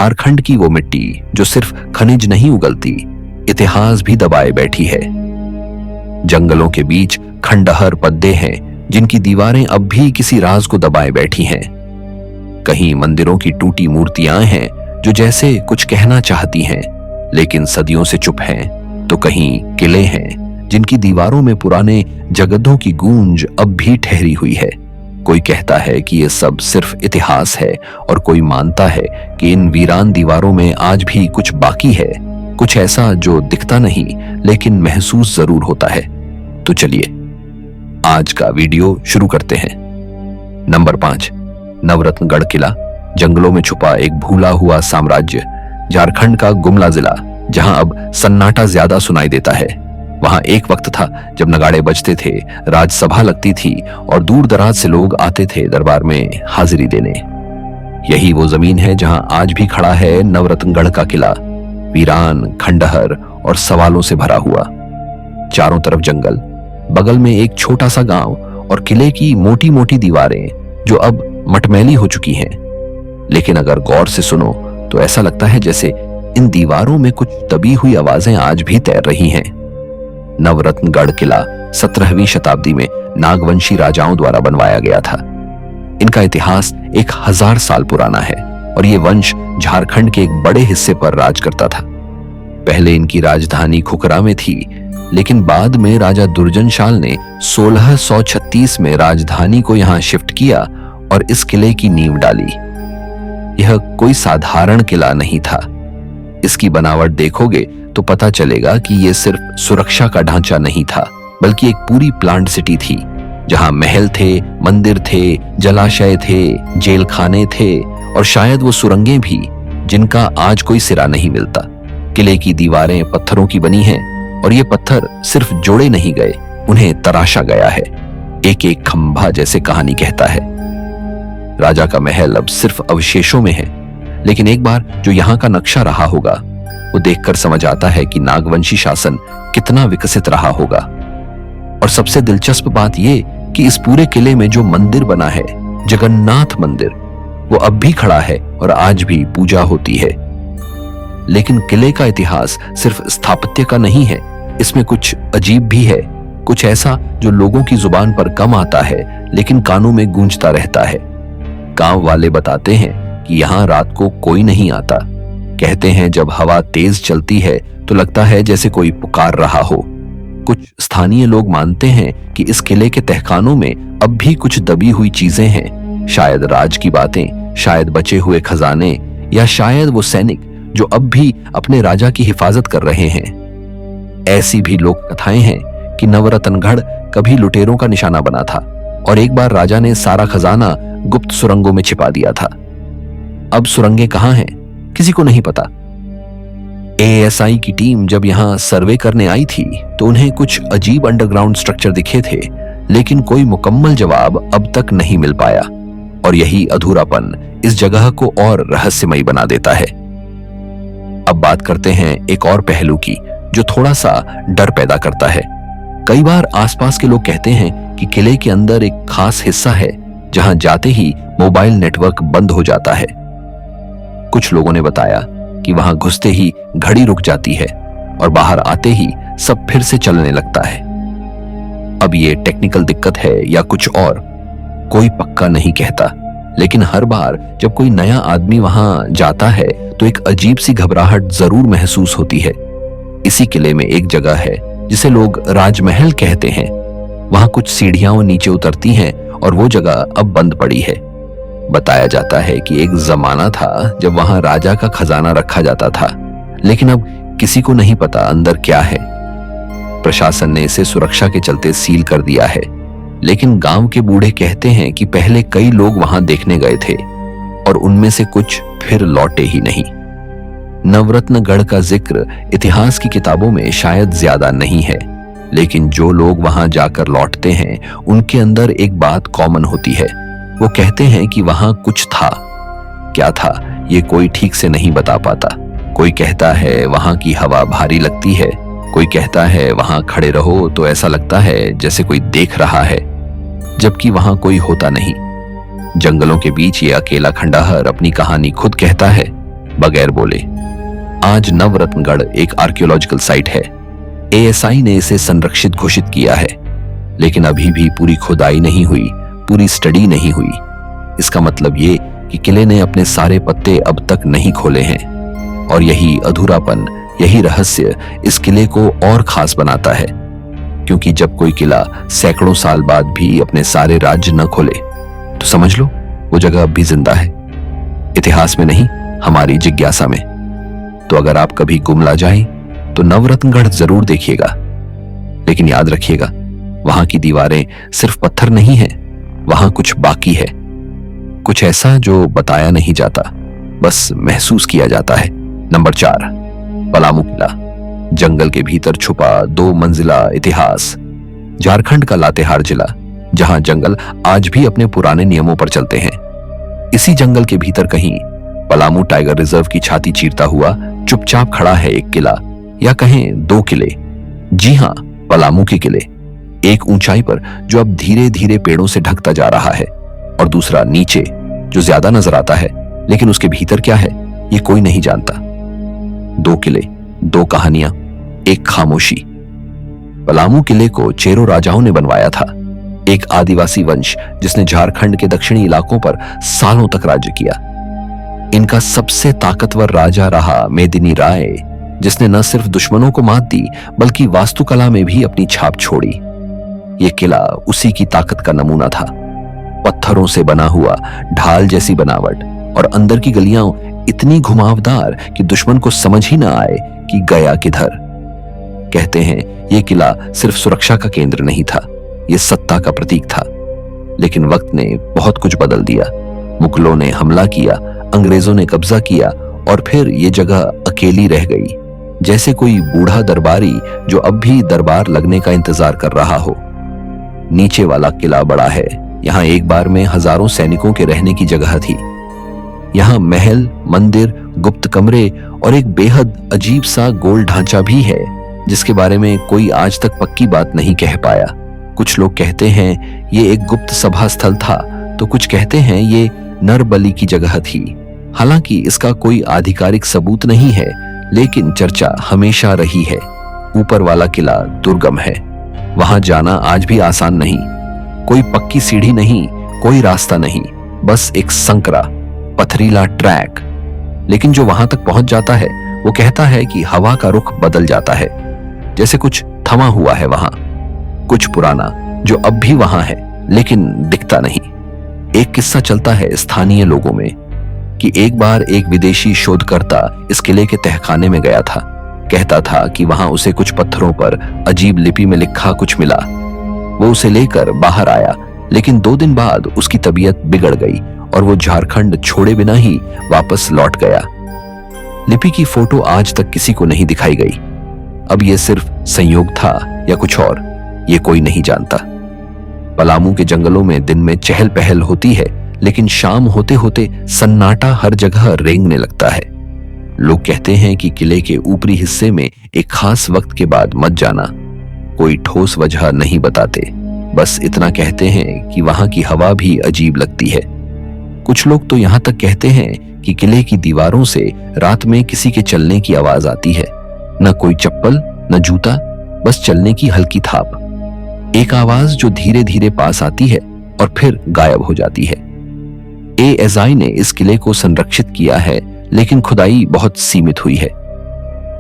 झारखंड की वो मिट्टी जो सिर्फ खनिज नहीं उगलती, इतिहास भी दबाए बैठी है। जंगलों के बीच खंडहर पद्दे हैं जिनकी दीवारें अब भी किसी राज को दबाए बैठी हैं। कहीं मंदिरों की टूटी मूर्तियां हैं जो जैसे कुछ कहना चाहती हैं लेकिन सदियों से चुप हैं, तो कहीं किले हैं जिनकी दीवारों में पुराने जगतों की गूंज अब भी ठहरी हुई है। कोई कहता है कि ये सब सिर्फ इतिहास है और कोई मानता है कि इन वीरान दीवारों में आज भी कुछ बाकी है, कुछ ऐसा जो दिखता नहीं लेकिन महसूस जरूर होता है। तो चलिए आज का वीडियो शुरू करते हैं। नंबर 5, नवरत्नगढ़ किला। जंगलों में छुपा एक भूला हुआ साम्राज्य। झारखंड का गुमला जिला, जहां अब सन्नाटा ज्यादा सुनाई देता है। वहां एक वक्त था जब नगाड़े बजते थे, राजसभा लगती थी और दूर दराज से लोग आते थे दरबार में हाजिरी देने। यही वो जमीन है जहां आज भी खड़ा है नवरत्नगढ़ का किला, वीरान, खंडहर और सवालों से भरा हुआ। चारों तरफ जंगल, बगल में एक छोटा सा गांव और किले की मोटी मोटी दीवारें जो अब मटमैली हो चुकी हैं। लेकिन अगर गौर से सुनो तो ऐसा लगता है जैसे इन दीवारों में कुछ दबी हुई आवाजें आज भी तैर रही हैं। नवरत्नगढ़ किला 17वीं शताब्दी में नागवंशी राजाओं द्वारा बनवाया गया था। इनका इतिहास 1000 साल पुराना है और ये वंश झारखंड के एक बड़े हिस्से पर राज करता था। पहले इनकी राजधानी खुखरा में थी, लेकिन बाद में राजा दुर्जनशाल ने 1636 में राजधानी को यहां शिफ्ट किया और इस किले की नींव डाली। यह कोई साधारण किला नहीं था। इसकी बनावट देखोगे तो पता चलेगा कि यह सिर्फ सुरक्षा का ढांचा नहीं था, बल्कि एक पूरी प्लांट सिटी थी, जहां महल थे, मंदिर थे, जलाशय थे, जेल खाने थे और शायद वो सुरंगें भी जिनका आज कोई सिरा नहीं मिलता। किले की दीवारें पत्थरों की बनी हैं और ये पत्थर सिर्फ जोड़े नहीं गए, उन्हें तराशा गया है। एक एक खंभा जैसे कहानी कहता है। राजा का महल अब सिर्फ अवशेषों में है, लेकिन एक बार जो यहाँ का नक्शा रहा होगा वो देखकर समझ आता है कि नागवंशी शासन कितना विकसित रहा होगा। और सबसे दिलचस्प बात ये कि इस पूरे किले में जो मंदिर बना है, जगन्नाथ मंदिर, वो अब भी खड़ा है और आज भी पूजा होती है। लेकिन किले का इतिहास सिर्फ स्थापत्य का नहीं है, इसमें कुछ अजीब भी है, कुछ ऐसा जो लोगों की जुबान पर कम आता है लेकिन कानों में गूंजता रहता है। गांव वाले बताते हैं कि यहाँ रात को कोई नहीं आता। कहते हैं जब हवा तेज चलती है तो लगता है जैसे कोई पुकार रहा हो। कुछ स्थानीय लोग मानते हैं कि इस किले के तहखानों में अब भी कुछ दबी हुई चीजें हैं, शायद राज की बातें, शायद बचे हुए खजाने, या शायद वो सैनिक जो अब भी अपने राजा की हिफाजत कर रहे हैं। ऐसी भी लोक कथाएं हैं कि नवरत्नगढ़ कभी लुटेरों का निशाना बना था और एक बार राजा ने सारा खजाना गुप्त सुरंगों में छिपा दिया था। अब सुरंगें कहां हैं, किसी को नहीं पता। एएसआई की टीम जब यहां सर्वे करने आई थी तो उन्हें कुछ अजीब अंडरग्राउंड स्ट्रक्चर दिखे थे, लेकिन कोई मुकम्मल जवाब अब तक नहीं मिल पाया। और यही अधूरापन इस जगह को और रहस्यमयी बना देता है। अब बात करते हैं एक और पहलू की जो थोड़ा सा डर पैदा करता है। कई बार आसपास के लोग कहते हैं कि किले के अंदर एक खास हिस्सा है जहां जाते ही मोबाइल नेटवर्क बंद हो जाता है। कुछ लोगों ने बताया कि वहां घुसते ही घड़ी रुक जाती है और बाहर आते ही सब फिर से चलने लगता है। अब ये टेक्निकल दिक्कत है या कुछ और, कोई पक्का नहीं कहता, लेकिन हर बार जब कोई नया आदमी वहां जाता है तो एक अजीब सी घबराहट जरूर महसूस होती है। इसी किले में एक जगह है जिसे लोग राजमहल कहते हैं। वहां कुछ सीढ़ियां नीचे उतरती हैं और वो जगह अब बंद पड़ी है। बताया जाता है कि एक जमाना था जब वहां राजा का खजाना रखा जाता था, लेकिन अब किसी को नहीं पता अंदर क्या है। प्रशासन ने इसे सुरक्षा के चलते सील कर दिया है, लेकिन गांव के बूढ़े कहते हैं कि पहले कई लोग वहां देखने गए थे और उनमें से कुछ फिर लौटे ही नहीं। नवरत्नगढ़ का जिक्र इतिहास की किताबों में शायद ज्यादा नहीं है, लेकिन जो लोग वहां जाकर लौटते हैं उनके अंदर एक बात कॉमन होती है। वो कहते हैं कि वहां कुछ था। क्या था ये कोई ठीक से नहीं बता पाता। कोई कहता है वहां की हवा भारी लगती है, कोई कहता है वहां खड़े रहो तो ऐसा लगता है जैसे कोई देख रहा है, जबकि वहां कोई होता नहीं। जंगलों के बीच ये अकेला खंडहर अपनी कहानी खुद कहता है। बगैर बोले। आज नवरत्नगढ़ एक आर्कियोलॉजिकल साइट है। एएसआई ने इसे संरक्षित घोषित किया है, लेकिन अभी भी पूरी खुदाई नहीं हुई, पूरी स्टडी नहीं हुई। इसका मतलब ये कि किले ने अपने सारे पत्ते अब तक नहीं खोले हैं, और यही अधूरापन, यही रहस्य इस किले को और खास बनाता है। क्योंकि जब कोई किला सैकड़ों साल बाद भी अपने सारे राज्य न खोले, तो समझ लो वो जगह अब भी जिंदा है, इतिहास में नहीं, हमारी जिज्ञासा में। तो अगर आप कभी गुमला जाएं, तो नवरत्नगढ़ जरूर देखिएगा, लेकिन याद रखिएगा, वहां की दीवारें सिर्फ पत्थर नहीं है, वहां कुछ बाकी है, कुछ ऐसा जो बताया नहीं जाता, बस महसूस किया जाता है। नंबर 4, पलामू किला, जंगल के भीतर छुपा 2 मंजिला इतिहास। झारखंड का लातेहार जिला, जहां जंगल आज भी अपने पुराने नियमों पर चलते हैं। इसी जंगल के भीतर कहीं पलामू टाइगर रिजर्व की छाती चीरता हुआ चुपचाप खड़ा है एक किला, या कहें 2 किले। जी हां, पलामू के किले, एक ऊंचाई पर जो अब धीरे धीरे पेड़ों से ढकता जा रहा है, और दूसरा नीचे जो ज्यादा नजर आता है, लेकिन उसके भीतर क्या है ये कोई नहीं जानता। 2 किले, 2 कहानियां, एक खामोशी। पलामू किले को चेरो राजाओं ने बनवाया था, एक आदिवासी वंश जिसने झारखंड के दक्षिणी इलाकों पर सालों तक राज्य किया। इनका सबसे ताकतवर राजा रहा मेदिनी राय, जिसने न सिर्फ दुश्मनों को मात दी, बल्कि वास्तुकला में भी अपनी छाप छोड़ी। यह किला उसी की ताकत का नमूना था। पत्थरों से बना हुआ, ढाल जैसी बनावट, और अंदर की गलियां इतनी घुमावदार कि दुश्मन को समझ ही ना आए कि गया किधर। कहते हैं यह किला सिर्फ सुरक्षा का केंद्र नहीं था, यह सत्ता का प्रतीक था। लेकिन वक्त ने बहुत कुछ बदल दिया। मुगलों ने हमला किया, अंग्रेजों ने कब्जा किया, और फिर यह जगह अकेली रह गई, जैसे कोई बूढ़ा दरबारी जो अब भी दरबार लगने का इंतजार कर रहा हो। नीचे वाला किला बड़ा है, यहां एक बार में हजारों सैनिकों के रहने की जगह थी। यहां महल, मंदिर, गुप्त कमरे और एक बेहद अजीब सा गोल ढांचा भी है, जिसके बारे में कोई आज तक पक्की बात नहीं कह पाया। कुछ लोग कहते हैं ये एक गुप्त सभा स्थल था, तो कुछ कहते हैं ये नर बलि की जगह थी। हालांकि इसका कोई आधिकारिक सबूत नहीं है, लेकिन चर्चा हमेशा रही है। ऊपर वाला किला दुर्गम है, वहां जाना आज भी आसान नहीं। कोई पक्की सीढ़ी नहीं, कोई रास्ता नहीं, बस एक संकरा पथरीला ट्रैक। लेकिन जो वहां तक पहुंच जाता है वो कहता है कि हवा का रुख बदल जाता है, जैसे कुछ थमा हुआ है वहां, कुछ पुराना जो अब भी वहां है लेकिन दिखता नहीं। एक किस्सा चलता है स्थानीय लोगों में कि एक बार एक विदेशी शोधकर्ता इस किले के तहखाने में गया था। कहता था कि वहां उसे कुछ पत्थरों पर अजीब लिपि में लिखा कुछ मिला। वो उसे लेकर बाहर आया, लेकिन 2 दिन बाद उसकी तबीयत बिगड़ गई और वो झारखंड छोड़े बिना ही वापस लौट गया। लिपि की फोटो आज तक किसी को नहीं दिखाई गई। अब ये सिर्फ संयोग था या कुछ और, ये कोई नहीं जानता। पलामू के जंगलों में दिन में चहल पहल होती है, लेकिन शाम होते होते सन्नाटा हर जगह रेंगने लगता है। लोग कहते हैं कि किले के ऊपरी हिस्से में एक खास वक्त के बाद मत जाना। कोई ठोस वजह नहीं बताते, बस इतना कहते हैं कि वहां की हवा भी अजीब लगती है। कुछ लोग तो यहां तक कहते हैं कि किले की दीवारों से रात में किसी के चलने की आवाज आती है। न कोई चप्पल, न जूता, बस चलने की हल्की थाप। एक आवाज जो धीरे धीरे पास आती है और फिर गायब हो जाती है। एएसआई ने इस किले को संरक्षित किया है, लेकिन खुदाई बहुत सीमित हुई है।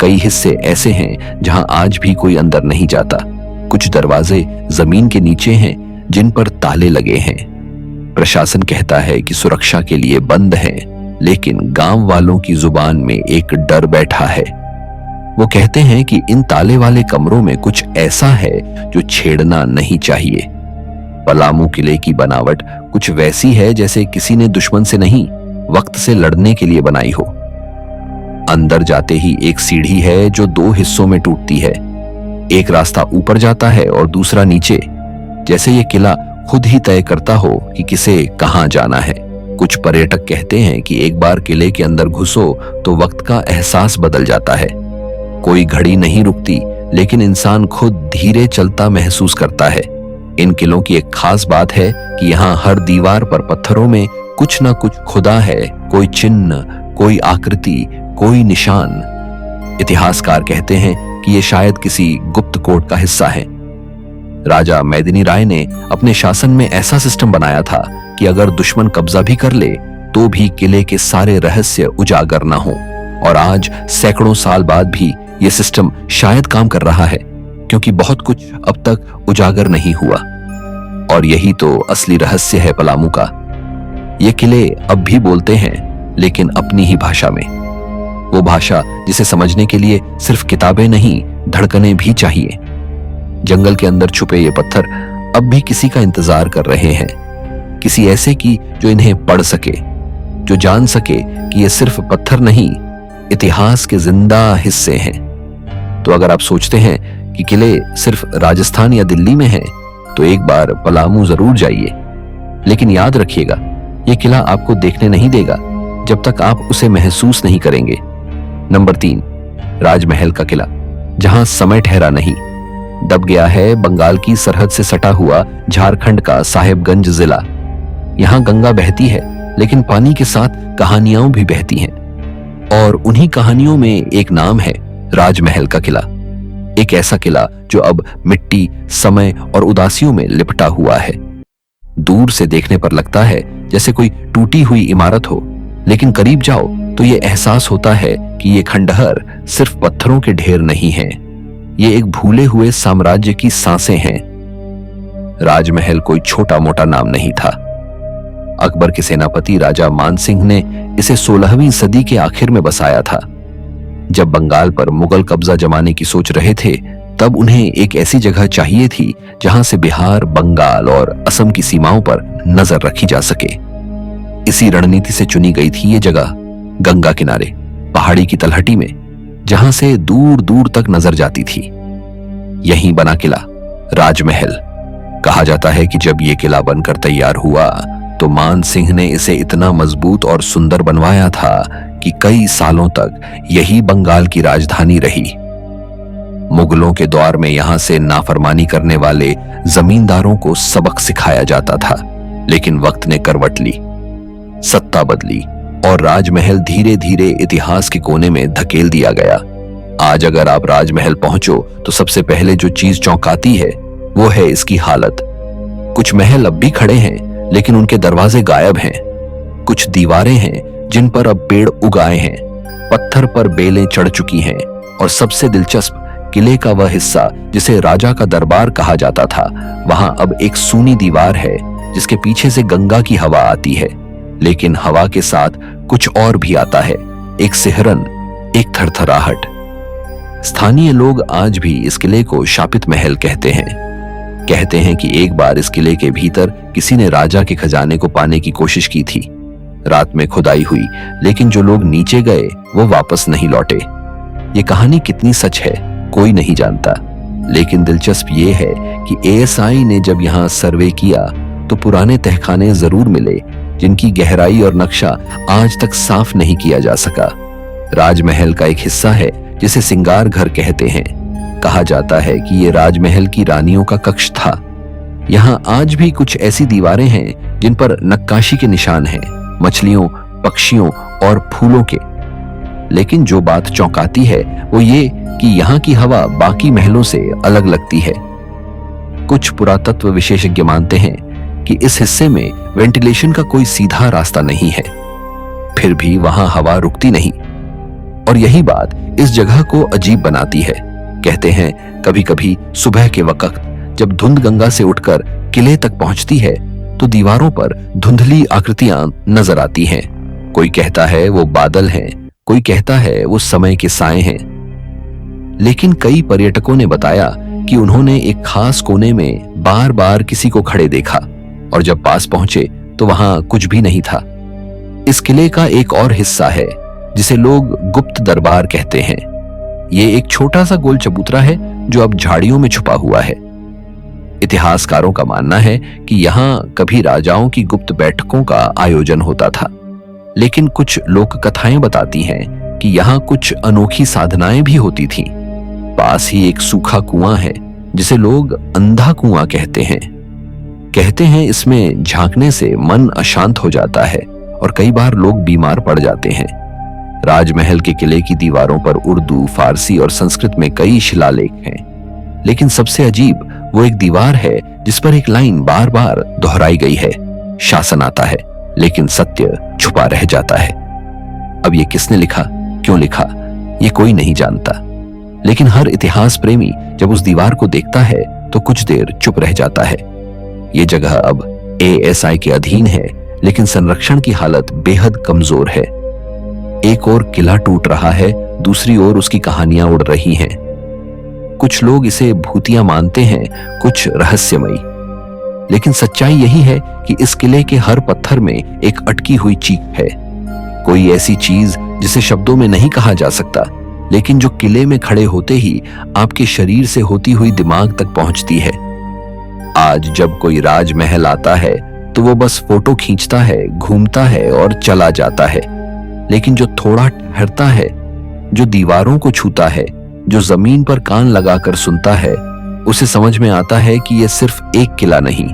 कई हिस्से ऐसे हैं जहां आज भी कोई अंदर नहीं जाता। कुछ दरवाजे जमीन के नीचे हैं जिन पर ताले लगे हैं। प्रशासन कहता है कि सुरक्षा के लिए बंद है, लेकिन गांव वालों की जुबान में एक डर बैठा है। वो कहते हैं कि इन ताले वाले कमरों में कुछ ऐसा है जो छेड़ना नहीं चाहिए। पलामू किले की बनावट कुछ वैसी है जैसे किसी ने दुश्मन से नहीं, वक्त से लड़ने के लिए बनाई हो। अंदर जाते ही एक सीढ़ी है जो 2 हिस्सों में टूटती है। एक रास्ता ऊपर जाता है और दूसरा नीचे, जैसे ये किला खुद ही तय करता हो कि किसे कहां जाना है। कुछ पर्यटक कहते हैं कि एक बार किले के अंदर घुसो तो वक्त का एहसास बदल जाता है। कोई घड़ी नहीं रुकती, लेकिन इंसान खुद धीरे चलता महसूस करता है। इन किलों की एक खास बात है कि यहाँ हर दीवार पर पत्थरों में कुछ ना कुछ खुदा है। कोई चिन्ह, कोई आकृति, कोई निशान। इतिहासकार कहते हैं कि यह शायद किसी गुप्त कोड का हिस्सा है। राजा मेदिनी राय ने अपने शासन में ऐसा सिस्टम बनाया था कि अगर दुश्मन कब्जा भी कर ले तो भी किले के सारे रहस्य उजागर ना हो। और आज सैकड़ों साल बाद भी यह सिस्टम शायद काम कर रहा है, क्योंकि बहुत कुछ अब तक उजागर नहीं हुआ। और यही तो असली रहस्य है पलामू का। ये किले अब भी बोलते हैं, लेकिन अपनी ही भाषा में। वो भाषा जिसे समझने के लिए सिर्फ किताबें नहीं, धड़कनें भी चाहिए। जंगल के अंदर छुपे ये पत्थर अब भी किसी का इंतजार कर रहे हैं, किसी ऐसे की जो इन्हें पढ़ सके, जो जान सके कि ये सिर्फ पत्थर नहीं, इतिहास के जिंदा हिस्से हैं। तो अगर आप सोचते हैं कि किले सिर्फ राजस्थान या दिल्ली में हैं, तो एक बार पलामू जरूर जाइए। लेकिन याद रखिएगा, यह किला आपको देखने नहीं देगा जब तक आप उसे महसूस नहीं करेंगे। नंबर 3, राजमहल का किला, जहां समय ठहरा नहीं। दब गया है बंगाल की सरहद से सटा हुआ झारखंड का साहेबगंज जिला। यहां गंगा बहती है, लेकिन पानी के साथ कहानियां भी बहती हैं। और उन्हीं कहानियों में एक नाम है राजमहल का किला। एक ऐसा किला जो अब मिट्टी, समय और उदासियों में लिपटा हुआ है। दूर से देखने पर लगता है जैसे कोई टूटी हुई इमारत हो, लेकिन करीब जाओ तो ये एहसास होता है कि ये खंडहर सिर्फ पत्थरों के ढेर नहीं है, ये एक भूले हुए साम्राज्य की सांसें हैं। राजमहल कोई छोटा मोटा नाम नहीं था। अकबर के सेनापति राजा मानसिंह ने इसे 16वीं सदी के आखिर में बसाया था। जब बंगाल पर मुगल कब्जा जमाने की सोच रहे थे, तब उन्हें एक ऐसी जगह चाहिए थी जहां से बिहार, बंगाल और असम की सीमाओं पर नजर रखी जा सके। इसी रणनीति से चुनी गई थी ये जगह, गंगा किनारे, पहाड़ी की तलहटी में, जहां से दूर दूर तक नजर जाती थी। यहीं बना किला राजमहल। कहा जाता है कि जब यह किला बनकर तैयार हुआ तो मान सिंह ने इसे इतना मजबूत और सुंदर बनवाया था कि कई सालों तक यही बंगाल की राजधानी रही। मुगलों के दौर में यहां से नाफरमानी करने वाले जमींदारों को सबक सिखाया जाता था, लेकिन वक्त ने करवट ली, सत्ता बदली और राजमहल धीरे धीरे इतिहास के कोने में धकेल दिया गया। आज अगर आप राजमहल पहुंचो तो सबसे पहले जो चीज चौंकाती है वो है इसकी हालत। कुछ महल अब भी खड़े हैं, लेकिन उनके दरवाजे गायब हैं। कुछ दीवारें हैं जिन पर अब पेड़ उगाए हैं, पत्थर पर बेलें चढ़ चुकी हैं, और सबसे दिलचस्प, किले का वह हिस्सा जिसे राजा का दरबार कहा जाता था, वहां अब एक सूनी दीवार है जिसके पीछे से गंगा की हवा आती है। लेकिन हवा के साथ कुछ और भी आता है, एक सिहरन, एक थरथराहट। स्थानीय लोग आज भी इस किले को शापित महल कहते हैं। कहते हैं कि एक बार इस किले के भीतर किसी ने राजा के खजाने को पाने की कोशिश की थी। रात में खुदाई हुई, लेकिन जो लोग नीचे गए वो वापस नहीं लौटे। ये कहानी कितनी सच है कोई नहीं जानता, लेकिन दिलचस्प ये है कि एएसआई ने जब यहाँ सर्वे किया तो पुराने तहखाने जरूर मिले, जिनकी गहराई और नक्शा आज तक साफ नहीं किया जा सका। राजमहल का एक हिस्सा है जिसे सिंगार घर कहते हैं। कहा जाता है कि ये राजमहल की रानियों का कक्ष था। यहाँ आज भी कुछ ऐसी दीवारें हैं जिन पर नक्काशी के निशान हैं, मछलियों, पक्षियों और फूलों के। लेकिन जो बात चौंकाती है वो ये कि यहाँ की हवा बाकी महलों से अलग लगती है। कुछ पुरातत्व विशेषज्ञ मानते हैं कि इस हिस्से में वेंटिलेशन का कोई सीधा रास्ता नहीं है, फिर भी वहां हवा रुकती नहीं। और यही बात इस जगह को अजीब बनाती है। कहते हैं कभी कभी सुबह के वक्त जब धुंध गंगा से उठकर किले तक पहुंचती है तो दीवारों पर धुंधली आकृतियां नजर आती हैं। कोई कहता है वो बादल हैं, कोई कहता है वो समय के साए हैं। लेकिन कई पर्यटकों ने बताया कि उन्होंने एक खास कोने में बार बार किसी को खड़े देखा, और जब पास पहुंचे तो वहां कुछ भी नहीं था। इस किले का एक और हिस्सा है जिसे लोग गुप्त दरबार कहते हैं। ये एक छोटा सा गोल चबूतरा है जो अब झाड़ियों में छुपा हुआ है। इतिहासकारों का मानना है कि यहाँ कभी राजाओं की गुप्त बैठकों का आयोजन होता था, लेकिन कुछ लोक कथाएं बताती हैं कि यहाँ कुछ अनोखी साधनाएं भी होती थीं। पास ही एक सूखा कुआं है जिसे लोग अंधा कुआं कहते हैं। कहते हैं इसमें झांकने से मन अशांत हो जाता है और कई बार लोग बीमार पड़ जाते हैं। राजमहल के किले की दीवारों पर उर्दू, फारसी और संस्कृत में कई शिलालेख हैं, लेकिन सबसे अजीब वो एक दीवार है जिस पर एक लाइन बार बार दोहराई गई है। शासन आता है लेकिन सत्य छुपा रह जाता है। अब ये किसने लिखा, क्यों लिखा, ये कोई नहीं जानता, लेकिन हर इतिहास प्रेमी जब उस दीवार को देखता है तो कुछ देर चुप रह जाता है। ये जगह अब ASI के अधीन है, लेकिन संरक्षण की हालत बेहद कमजोर है। एक ओर किला टूट रहा है, दूसरी ओर उसकी कहानियां उड़ रही हैं। कुछ लोग इसे भूतिया मानते हैं, कुछ रहस्यमयी, लेकिन सच्चाई यही है कि इस किले के हर पत्थर में एक अटकी हुई चीख है। कोई ऐसी चीज जिसे शब्दों में नहीं कहा जा सकता, लेकिन जो किले में खड़े होते ही आपके शरीर से होती हुई दिमाग तक पहुंचती है। आज जब कोई राजमहल आता है तो वो बस फोटो खींचता है, घूमता है और चला जाता है, लेकिन जो थोड़ा ठहरता है, जो दीवारों को छूता है, जो जमीन पर कान लगाकर सुनता है, उसे समझ में आता है कि यह सिर्फ एक किला नहीं,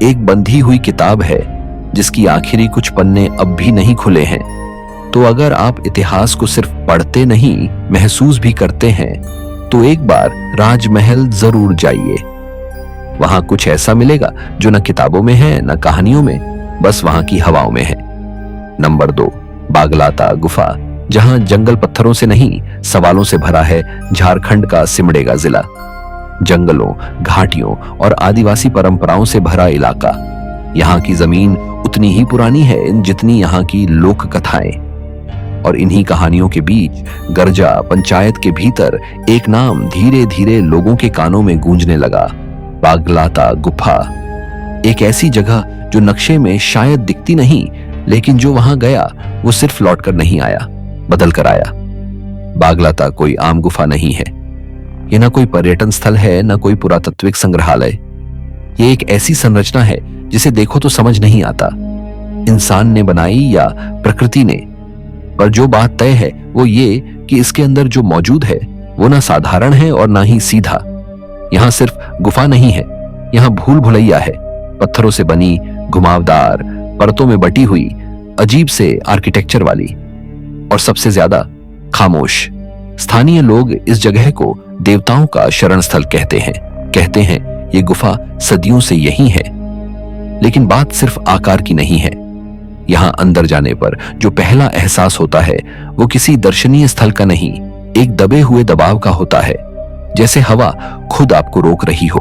एक बंधी हुई किताब है जिसकी आखिरी कुछ पन्ने अब भी नहीं खुले हैं। तो अगर आप इतिहास को सिर्फ पढ़ते नहीं, महसूस भी करते हैं, तो एक बार राजमहल जरूर जाइए। वहां कुछ ऐसा मिलेगा जो न किताबों में है न कहानियों में, बस वहां की हवाओं में है। नंबर 2, बागलाता गुफा, जहां जंगल पत्थरों से नहीं सवालों से भरा है। झारखंड का सिमडेगा जिला, जंगलों, घाटियों और आदिवासी परंपराओं से भरा इलाका। यहाँ की जमीन उतनी ही पुरानी है जितनी यहाँ की लोक कथाएं। और इन्हीं कहानियों के बीच गर्जा पंचायत के भीतर एक नाम धीरे धीरे लोगों के कानों में गूंजने लगा, बागलाता गुफा। एक ऐसी जगह जो नक्शे में शायद दिखती नहीं, लेकिन जो वहां गया वो सिर्फ लौटकर नहीं आया, बदल कर आया। बागलाता कोई आम गुफा नहीं है, ये ना कोई पर्यटन स्थल है, ना कोई पुरातत्विक संग्रहालय। ये एक ऐसी संरचना है जिसे देखो तो समझ नहीं आता इंसान ने बनाई या प्रकृति ने। पर जो बात तय है वो ये कि इसके अंदर जो मौजूद है वो ना साधारण है और ना ही सीधा। यहां सिर्फ गुफा नहीं है, यहां भूल भुलैया है, पत्थरों से बनी, घुमावदार, परतों में बटी हुई, अजीब से आर्किटेक्चर वाली, और सबसे ज्यादा खामोश। स्थानीय लोग इस जगह को देवताओं का शरण स्थल कहते हैं ये गुफा सदियों से यही है। लेकिन बात सिर्फ आकार की नहीं है। यहां अंदर जाने पर जो पहला एहसास होता है वो किसी दर्शनीय स्थल का नहीं, एक दबे हुए दबाव का होता है, जैसे हवा खुद आपको रोक रही हो।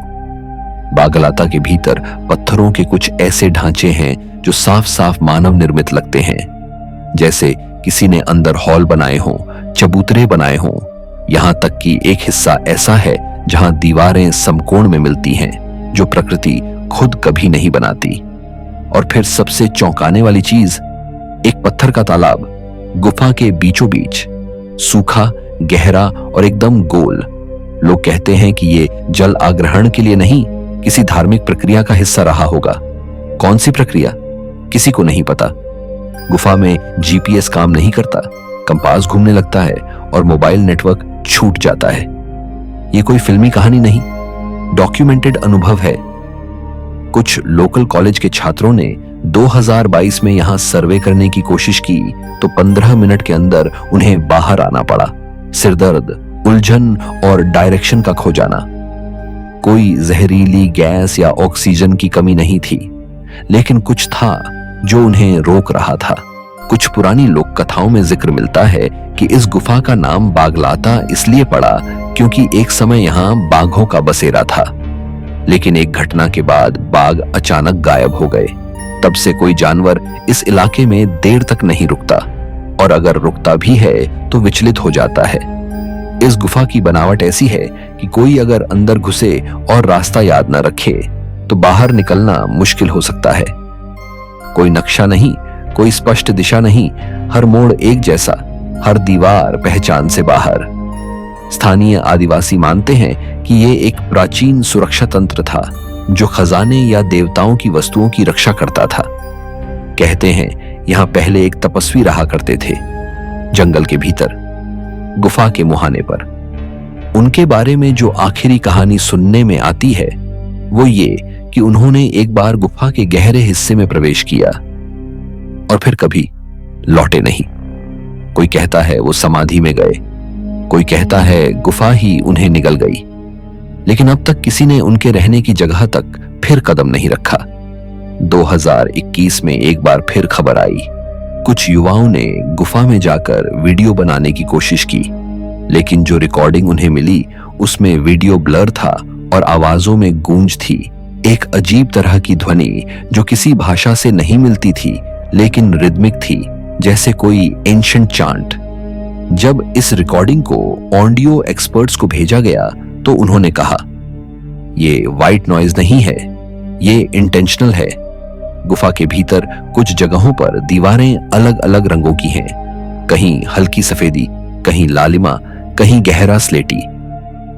बागलाता के भीतर पत्थरों के कुछ ऐसे ढांचे हैं जो साफ साफ मानव निर्मित लगते हैं, जैसे किसी ने अंदर हॉल बनाए हों, चबूतरे बनाए हों। यहां तक कि एक हिस्सा ऐसा है जहां दीवारें समकोण में मिलती हैं, जो प्रकृति खुद कभी नहीं बनाती। और फिर सबसे चौंकाने वाली चीज, एक पत्थर का तालाब गुफा के बीचों बीच, सूखा, गहरा और एकदम गोल। लोग कहते हैं कि ये जल आग्रहण के लिए नहीं, किसी धार्मिक प्रक्रिया का हिस्सा रहा होगा। कौन सी प्रक्रिया, किसी को नहीं पता। गुफा में GPS काम नहीं करता, कंपास घूमने लगता है और मोबाइल नेटवर्क छूट जाता है। ये कोई फिल्मी कहानी नहीं, डॉक्यूमेंटेड अनुभव है। कुछ लोकल कॉलेज के छात्रों ने 2022 में यहां सर्वे करने की कोशिश की तो 15 मिनट के अंदर उन्हें बाहर आना पड़ा। सिरदर्द, उलझन और डायरेक्शन का खो जाना। कोई जहरीली गैस या ऑक्सीजन की कमी नहीं थी, लेकिन कुछ था जो उन्हें रोक रहा था। कुछ पुरानी लोक कथाओं में जिक्र मिलता है कि इस गुफा का नाम बागलाता इसलिए पड़ा क्योंकि एक समय यहां बाघों का बसेरा था। लेकिन एक घटना के बाद बाघ अचानक गायब हो गए। तब से कोई जानवर इस इलाके में देर तक नहीं रुकता, और अगर रुकता भी है तो विचलित हो जाता है। इस गुफा की बनावट ऐसी है कि कोई अगर अंदर घुसे और रास्ता याद न रखे तो बाहर निकलना मुश्किल हो सकता है। कोई नक्शा नहीं, कोई स्पष्ट दिशा नहीं, हर मोड़ एक जैसा, हर दीवार पहचान से बाहर। स्थानीय आदिवासी मानते हैं कि ये एक प्राचीन सुरक्षा तंत्र था जो खजाने या देवताओं की वस्तुओं की रक्षा करता था। कहते हैं यहां पहले एक तपस्वी रहा करते थे, जंगल के भीतर, गुफा के मुहाने पर। उनके बारे में जो आखिरी कहानी सुनने में आती है वो ये कि उन्होंने एक बार गुफा के गहरे हिस्से में प्रवेश किया और फिर कभी लौटे नहीं। कोई कहता है वो समाधि में गए, कोई कहता है गुफा ही उन्हें निगल गई, लेकिन अब तक किसी ने उनके रहने की जगह तक फिर कदम नहीं रखा। 2021 में एक बार फिर खबर आई, कुछ युवाओं ने गुफा में जाकर वीडियो बनाने की कोशिश की, लेकिन जो रिकॉर्डिंग उन्हें मिली उसमें वीडियो ब्लर था और आवाजों में गूंज थी, एक अजीब तरह की ध्वनि जो किसी भाषा से नहीं मिलती थी लेकिन रिदमिक थी, जैसे कोई एंशिएंट चांट। जब इस रिकॉर्डिंग को ऑडियो एक्सपर्ट्स को भेजा गया तो उन्होंने कहा, ये वाइट नॉइज नहीं है, ये इंटेंशनल है। गुफा के भीतर कुछ जगहों पर दीवारें अलग अलग रंगों की हैं, कहीं हल्की सफेदी, कहीं लालिमा, कहीं गहरा स्लेटी।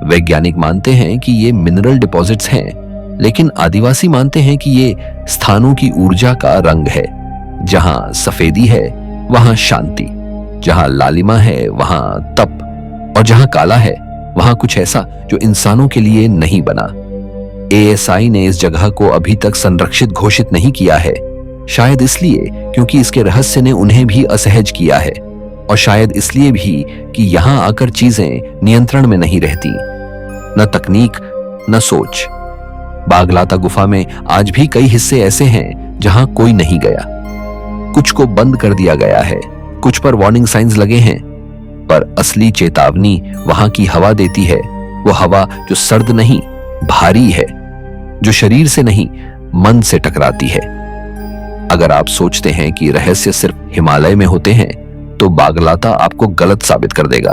वैज्ञानिक मानते हैं कि ये मिनरल डिपॉजिट्स हैं, लेकिन आदिवासी मानते हैं कि ये स्थानों की ऊर्जा का रंग है। जहां सफेदी है वहां शांति, जहां लालिमा है वहां तप, और जहां काला है वहां कुछ ऐसा जो इंसानों के लिए नहीं बना। ASI ने इस जगह को अभी तक संरक्षित घोषित नहीं किया है, शायद इसलिए क्योंकि इसके रहस्य ने उन्हें भी असहज किया है, और शायद इसलिए भी कि यहां आकर चीजें नियंत्रण में नहीं रहती, न तकनीक न सोच। बागलाता गुफा में आज भी कई हिस्से ऐसे हैं जहां कोई नहीं गया। कुछ को बंद कर दिया गया है, कुछ पर वार्निंग साइंस लगे हैं, पर असली चेतावनी वहां की हवा देती है। वो हवा जो सर्द नहीं, भारी है, जो शरीर से नहीं मन से टकराती है। अगर आप सोचते हैं कि रहस्य सिर्फ हिमालय में होते हैं तो बागलाता आपको गलत साबित कर देगा।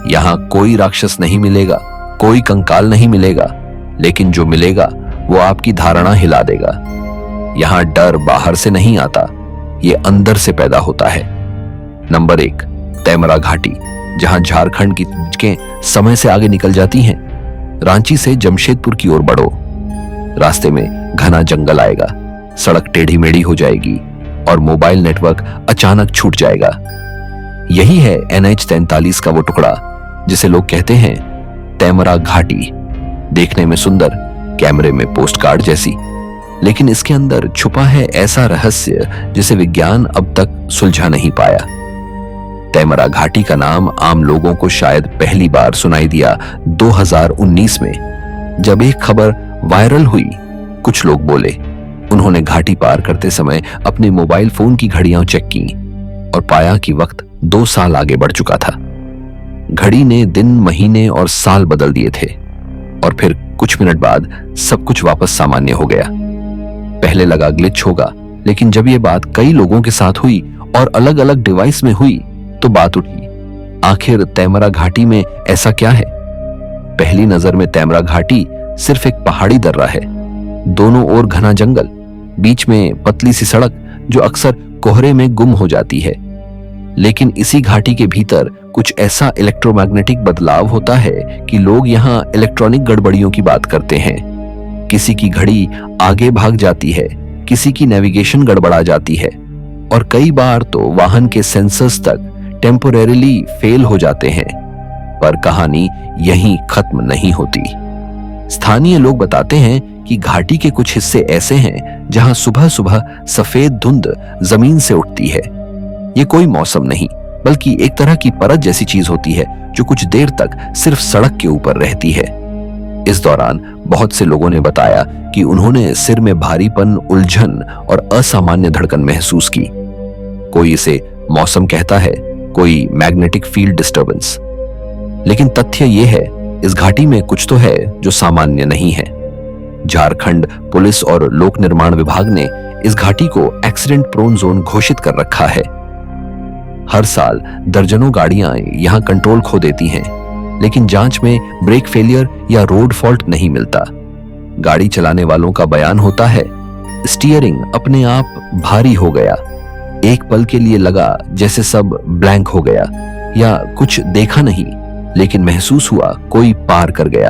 यहां कोई राक्षस नहीं मिलेगा, कोई कंकाल नहीं मिलेगा, लेकिन जो मिलेगा वो आपकी धारणा हिला देगा। यहां डर बाहर से नहीं आता, ये अंदर से पैदा होता है। नंबर 1, तेमरा घाटी, जहां झारखंड की सड़कें समय से आगे निकल जाती हैं। रांची से जमशेदपुर की ओर बढ़ो, रास्ते में घना जंगल आएगा, सड़क टेढ़ी मेढ़ी हो जाएगी और मोबाइल नेटवर्क अचानक छूट जाएगा। यही है NH 43 का वो टुकड़ा जिसे लोग कहते हैं तेमरा घाटी। देखने में सुंदर, कैमरे में पोस्ट कार्ड जैसी, लेकिन इसके अंदर छुपा है ऐसा रहस्य जिसे विज्ञान अब तक सुलझा नहीं पाया। तेमरा घाटी का नाम आम लोगों को शायद पहली बार सुनाई दिया 2019 में, जब एक खबर वायरल हुई। कुछ लोग बोले, उन्होंने घाटी पार करते समय अपने मोबाइल फोन की घड़ियां चेक की और पाया कि वक्त 2 साल आगे बढ़ चुका था। घड़ी ने दिन, महीने और साल बदल दिए थे, और फिर कुछ मिनट बाद सब कुछ वापस सामान्य हो गया। पहले लगा ग्लिच होगा, लेकिन जब यह बात कई लोगों के साथ हुई और अलग अलग डिवाइस में हुई तो बात उठी, आखिर तेमरा घाटी में ऐसा क्या है? पहली नजर में तेमरा घाटी सिर्फ एक पहाड़ी दर्रा है, दोनों ओर घना जंगल, बीच में पतली सी सड़क जो अक्सर कोहरे में गुम हो जाती है। लेकिन इसी घाटी के भीतर कुछ ऐसा इलेक्ट्रोमैग्नेटिक बदलाव होता है कि लोग यहाँ इलेक्ट्रॉनिक गड़बड़ियों की बात करते हैं। किसी की घड़ी आगे भाग जाती है, किसी की नेविगेशन गड़बड़ा जाती है, और कई बार तो वाहन के सेंसर्स तक टेम्पोरेरीली फेल हो जाते हैं। पर कहानी यहीं खत्म नहीं होती। स्थानीय लोग बताते हैं कि घाटी के कुछ हिस्से ऐसे हैं जहां सुबह सुबह सफेद धुंध जमीन से उठती है। ये कोई मौसम नहीं, बल्कि एक तरह की परत जैसी चीज होती है जो कुछ देर तक सिर्फ सड़क के ऊपर रहती है। इस दौरान बहुत से लोगों ने बताया कि उन्होंने सिर में भारीपन, उलझन और असामान्य धड़कन महसूस की। कोई इसे मौसम कहता है, कोई मैग्नेटिक फील्ड डिस्टर्बेंस। लेकिन तथ्य यह है, इस घाटी में कुछ तो है जो सामान्य नहीं है। झारखंड पुलिस और लोक निर्माण विभाग ने इस घाटी को एक्सीडेंट प्रोन जोन घोषित कर रखा है। हर साल दर्जनों गाड़ियां यहां कंट्रोल खो देती हैं, लेकिन जांच में ब्रेक फेलियर या रोड फॉल्ट नहीं मिलता। गाड़ी चलाने वालों का बयान होता है, स्टीयरिंग अपने आप भारी हो गया, एक पल के लिए लगा जैसे सब ब्लैंक हो गया, या कुछ देखा नहीं लेकिन महसूस हुआ कोई पार कर गया।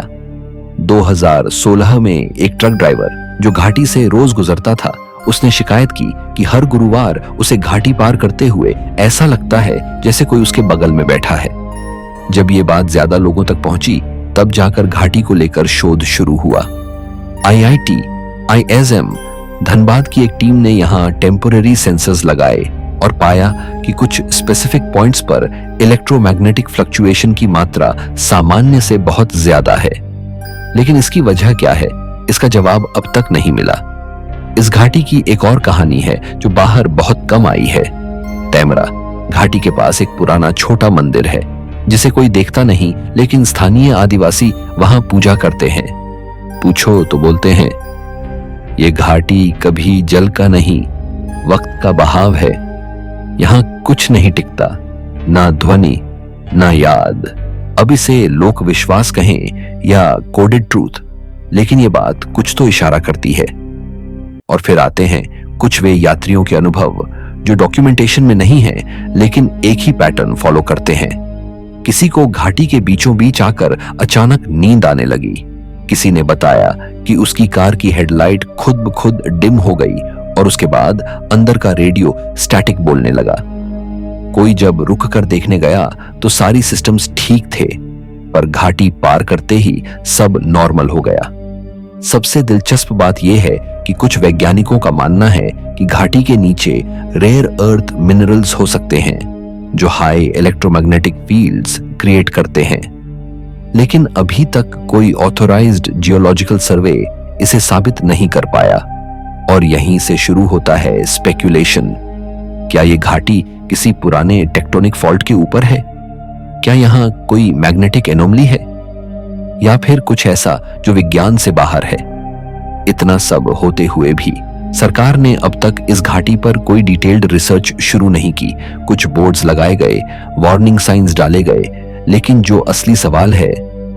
2016 में एक ट्रक ड्राइवर जो घाटी से रोज गुजरता था, उसने शिकायत की कि हर गुरुवार उसे घाटी पार करते हुए ऐसा लगता है जैसे कोई उसके बगल में बैठा है। जब ये बात ज्यादा लोगों तक पहुंची, तब जाकर घाटी को लेकर शोध शुरू हुआ। IIT, ISM, धनबाद की एक टीम ने यहाँ टेम्पोरेरी सेंसर्स लगाए, और पाया कि कुछ स्पेसिफिक पॉइंट्स पर इलेक्ट्रोमैग्नेटिक फ्लक्चुएशन की मात्रा सामान्य से बहुत ज्यादा है। लेकिन इसकी वजह क्या है, इसका जवाब अब तक नहीं मिला। इस घाटी की एक और कहानी है जो बाहर बहुत कम आई है। तैमरा घाटी के पास एक पुराना छोटा मंदिर है जिसे कोई देखता नहीं, लेकिन स्थानीय आदिवासी वहां पूजा करते हैं। पूछो तो बोलते हैं, ये घाटी कभी जल का नहीं, वक्त का बहाव है। यहां कुछ नहीं टिकता, ना ध्वनि ना याद। अब इसे लोक विश्वास कहें या कोडेड ट्रूथ, लेकिन ये बात कुछ तो इशारा करती है। और फिर आते हैं कुछ वे यात्रियों के अनुभव जो डॉक्यूमेंटेशन में नहीं है, लेकिन एक ही पैटर्न फॉलो करते हैं। किसी को घाटी के बीचों बीच आकर अचानक नींद आने लगी। किसी ने बताया कि उसकी कार की हेडलाइट खुद ब खुद डिम हो गई और उसके बाद अंदर का रेडियो स्टैटिक बोलने लगा। कोई जब रुक कर देखने गया तो सारी सिस्टम्स ठीक थे, पर घाटी पार करते ही सब नॉर्मल हो गया। सबसे दिलचस्प बात यह है कि कुछ वैज्ञानिकों का मानना है कि घाटी के नीचे रेयर अर्थ मिनरल्स हो सकते हैं जो हाई इलेक्ट्रोमैग्नेटिक फील्ड्स क्रिएट करते हैं। लेकिन अभी तक कोई ऑथोराइज्ड जियोलॉजिकल सर्वे इसे साबित नहीं कर पाया। और यहीं से शुरू होता है स्पेक्यूलेशन। क्या ये घाटी किसी पुराने टेक्टोनिक फॉल्ट के ऊपर है? क्या यहाँ कोई मैग्नेटिक एनोमली है, या फिर कुछ ऐसा जो विज्ञान से बाहर है? इतना सब होते हुए भी सरकार ने अब तक इस घाटी पर कोई डिटेल्ड रिसर्च शुरू नहीं की। कुछ बोर्ड्स लगाए गए, वार्निंग साइंस डाले गए, लेकिन जो असली सवाल है,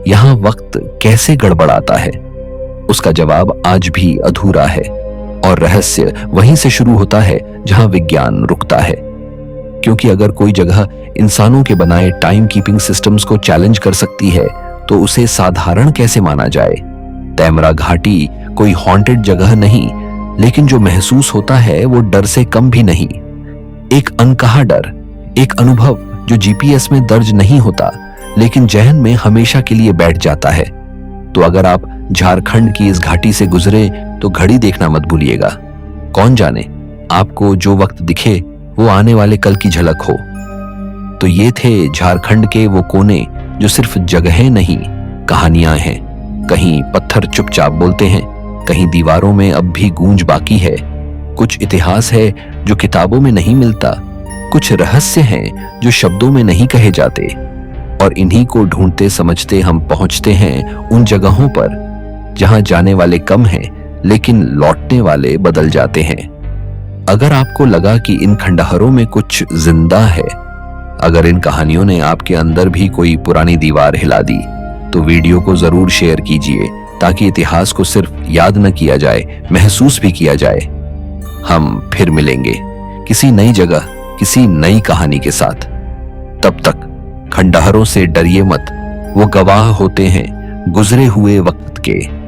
यहाँ वक्त कैसे गड़बड़ाता है, उसका जवाब आज भी अधूरा है। और रहस्य वहीं से शुरू होता है जहां विज्ञान रुकता है। क्योंकि अगर कोई जगह इंसानों के बनाए टाइम कीपिंग सिस्टम्स को चैलेंज कर सकती है, तो उसे साधारण कैसे माना जाए? तैमरा घाटी कोई हॉन्टेड जगह नहीं, लेकिन जो महसूस होता है वो डर से कम भी नहीं। एक अनकहा डर, एक अनुभव जो जीपीएस में दर्ज नहीं होता, लेकिन जहन में हमेशा के लिए बैठ जाता है। तो अगर आप झारखंड की इस घाटी से गुजरे तो घड़ी देखना मत भूलिएगा। कौन जाने आपको जो वक्त दिखे वो आने वाले कल की झलक हो। तो ये थे झारखंड के वो कोने जो सिर्फ जगहें नहीं, कहानियां हैं। कहीं पत्थर चुपचाप बोलते हैं, कहीं दीवारों में अब भी गूंज बाकी है। कुछ इतिहास है जो किताबों में नहीं मिलता, कुछ रहस्य हैं जो शब्दों में नहीं कहे जाते। और इन्हीं को ढूंढते समझते हम पहुंचते हैं उन जगहों पर जहां जाने वाले कम हैं, लेकिन लौटने वाले बदल जाते हैं। अगर आपको लगा कि इन खंडहरों में कुछ जिंदा है, अगर इन कहानियों ने आपके अंदर भी कोई पुरानी दीवार हिला दी, तो वीडियो को जरूर शेयर कीजिए, ताकि इतिहास को सिर्फ याद न किया जाए, महसूस भी किया जाए। हम फिर मिलेंगे किसी नई जगह, किसी नई कहानी के साथ। तब तक खंडहरों से डरिए मत, वो गवाह होते हैं गुजरे हुए वक्त के।